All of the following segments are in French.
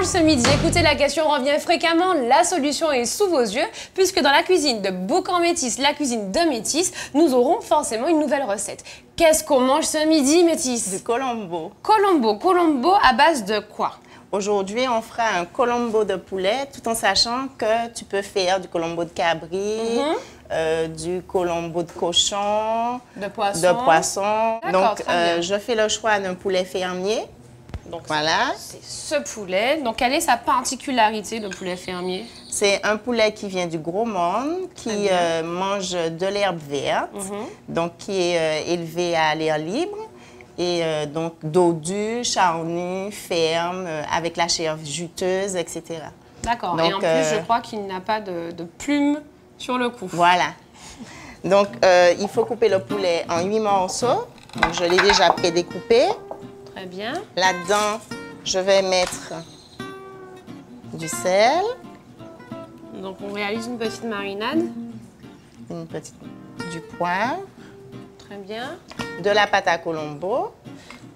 ce midi? Écoutez, la question revient fréquemment, la solution est sous vos yeux, puisque dans la cuisine de Boucan Métis, la cuisine de Métis, nous aurons forcément une nouvelle recette. Qu'est-ce qu'on mange ce midi, Métis? Du colombo. Colombo à base de quoi? Aujourd'hui, on fera un colombo de poulet, tout en sachant que tu peux faire du colombo de cabri, du colombo de cochon, de poisson. Donc, je fais le choix d'un poulet fermier. Donc, voilà. C'est ce poulet. Donc, quelle est sa particularité, le poulet fermier? C'est un poulet qui vient du gros monde, qui mange de l'herbe verte, donc qui est élevé à l'air libre. Et donc, dos dur, charnu, ferme, avec la chair juteuse, etc. D'accord. Et en plus, je crois qu'il n'a pas de plumes sur le cou. Voilà. Donc, il faut couper le poulet en 8 morceaux. Donc, je l'ai déjà prédécoupé. Très bien. Là-dedans, je vais mettre du sel. Donc, on réalise une petite marinade. Du poivre. Très bien. De la pâte à colombo.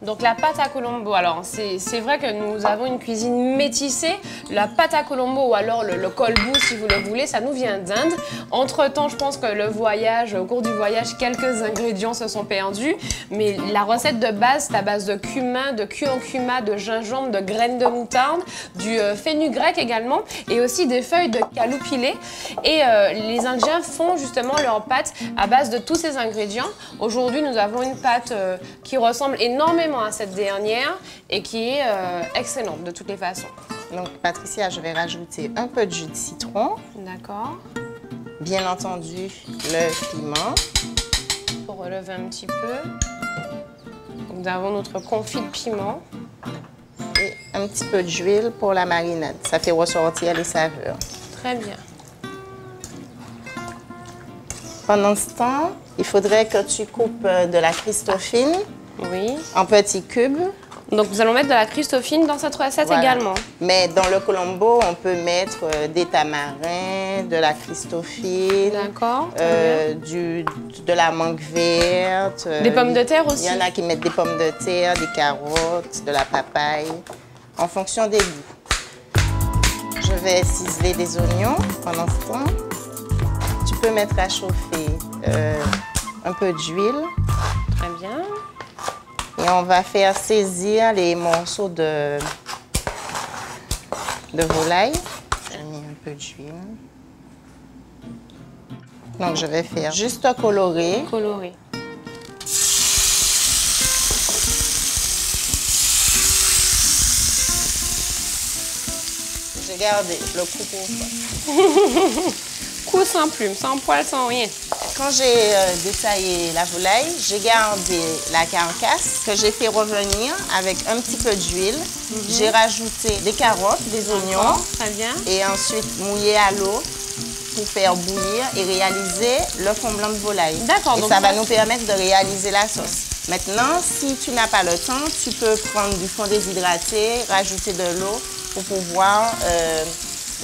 Donc la pâte à colombo, alors c'est vrai que nous avons une cuisine métissée. La pâte à colombo ou alors le kolbu si vous le voulez, ça nous vient d'Inde. Entre-temps, je pense que au cours du voyage, quelques ingrédients se sont perdus. Mais la recette de base, c'est à base de cumin, de curcuma, de gingembre, de graines de moutarde, du fenugrec également et aussi des feuilles de caloupilé. Et les Indiens font justement leur pâte à base de tous ces ingrédients. Aujourd'hui, nous avons une pâte qui ressemble énormément à cette dernière et qui est excellente de toutes les façons. Donc, Patricia, je vais rajouter un peu de jus de citron. D'accord. Bien entendu, le piment. Pour relever un petit peu. Nous avons notre confit de piment. Et un petit peu d'huile pour la marinade. Ça fait ressortir les saveurs. Très bien. Pendant ce temps, il faudrait que tu coupes de la Christophine. Oui. En petits cubes. Donc, nous allons mettre de la Christophine dans cette recette également. Mais dans le colombo, on peut mettre des tamarins, de la Christophine. D'accord. De la mangue verte. Des pommes de terre aussi. Il y en a qui mettent des pommes de terre, des carottes, de la papaye, en fonction des goûts. Je vais ciseler des oignons pendant ce temps. Tu peux mettre à chauffer un peu d'huile. Très bien. Et on va faire saisir les morceaux de volaille. J'ai mis un peu d'huile. Donc, je vais faire juste colorer. Colorer. J'ai gardé le coupeau. Coup sans plume, sans poil, sans rien. Quand j'ai détaillé la volaille, j'ai gardé la carcasse que j'ai fait revenir avec un petit peu d'huile. J'ai rajouté des carottes, des oignons. Très bien. Et ensuite mouillé à l'eau pour faire bouillir et réaliser le fond blanc de volaille. D'accord. Et ça va nous permettre de réaliser la sauce. Maintenant, si tu n'as pas le temps, tu peux prendre du fond déshydraté, rajouter de l'eau pour pouvoir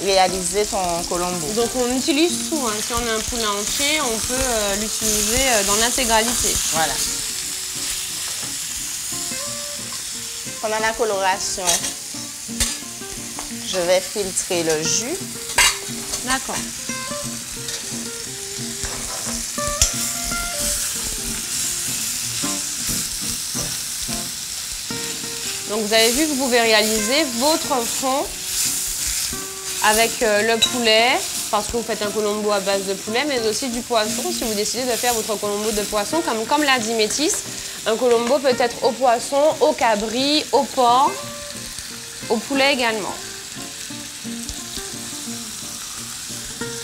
réaliser ton colombo. Donc on utilise tout, hein. Si on a un poulet entier, on peut l'utiliser dans l'intégralité. Voilà. Pendant la coloration, je vais filtrer le jus. D'accord. Donc vous avez vu que vous pouvez réaliser votre fond avec le poulet, parce que vous faites un colombo à base de poulet, mais aussi du poisson, si vous décidez de faire votre colombo de poisson. Comme l'a dit Métis, un colombo peut être au poisson, au cabri, au porc, au poulet également.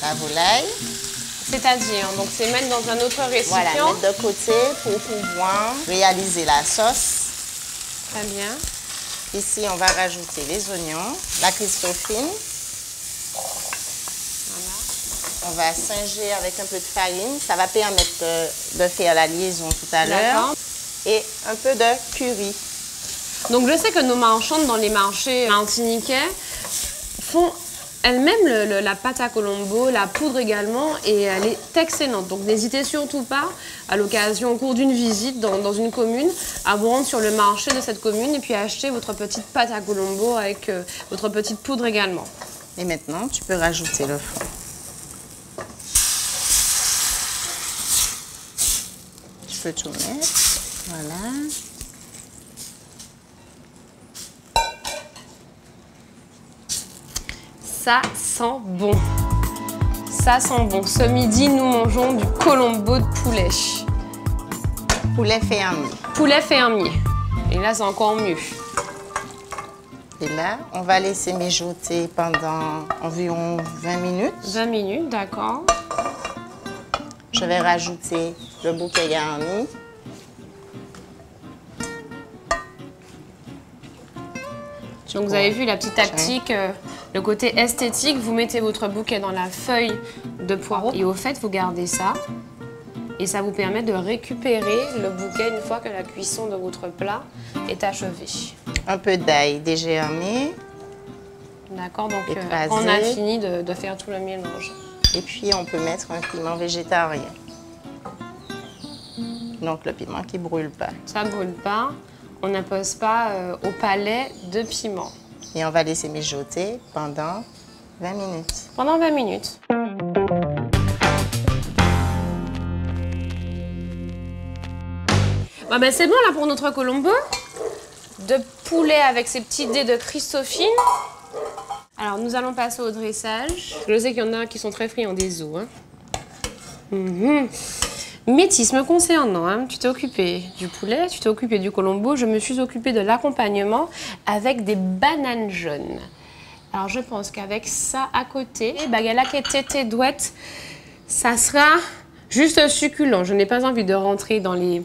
La volaille. C'est-à-dire, donc c'est mettre dans un autre récipient. Voilà, mettre de côté pour pouvoir réaliser la sauce. Très bien. Ici, on va rajouter les oignons, la Christophine. On va singer avec un peu de farine. Ça va permettre de faire la liaison tout à l'heure. Et un peu de curry. Donc je sais que nos marchandes dans les marchés martiniquais font elle-même, la pâte à Colombo, la poudre également, et elle est excellente. Donc n'hésitez surtout pas, à l'occasion, au cours d'une visite dans une commune, à vous rendre sur le marché de cette commune et puis acheter votre petite pâte à Colombo avec votre petite poudre également. Et maintenant, tu peux rajouter le fond. Tu peux tout mettre. Voilà. Ça sent bon. Ça sent bon. Ce midi, nous mangeons du Colombo de poulet. Poulet fermier. Poulet fermier. Et là, c'est encore mieux. Et là, on va laisser mijoter pendant environ 20 minutes. 20 minutes, d'accord. Je vais rajouter le bouquet garni. Donc vous avez vu la petite tactique, le côté esthétique, vous mettez votre bouquet dans la feuille de poireau et au fait vous gardez ça et ça vous permet de récupérer le bouquet une fois que la cuisson de votre plat est achevée. Un peu d'ail dégermé. D'accord, donc écrasé. on a fini de faire tout le mélange. Et puis on peut mettre un piment végétarien. Donc le piment qui ne brûle pas. Ça ne brûle pas. On n'impose pas au palais de piment. Et on va laisser mijoter pendant 20 minutes. Pendant 20 minutes. Bon, ben c'est bon là pour notre Colombo. De poulet avec ses petits dés de Christophine. Alors nous allons passer au dressage. Je sais qu'il y en a qui sont très friands des os. Hein. Métis, me concernant, hein, tu t'es occupée du poulet, tu t'es occupée du Colombo, je me suis occupée de l'accompagnement avec des bananes jaunes. Alors je pense qu'avec ça à côté, bagala qui était douette, ça sera juste succulent. Je n'ai pas envie de rentrer dans les...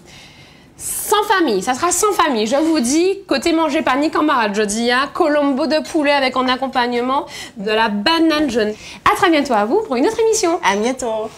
Sans famille, ça sera sans famille. Je vous dis, côté manger panique en marade, je dis, hein, Colombo de poulet avec en accompagnement de la banane jaune. À très bientôt à vous pour une autre émission. À bientôt.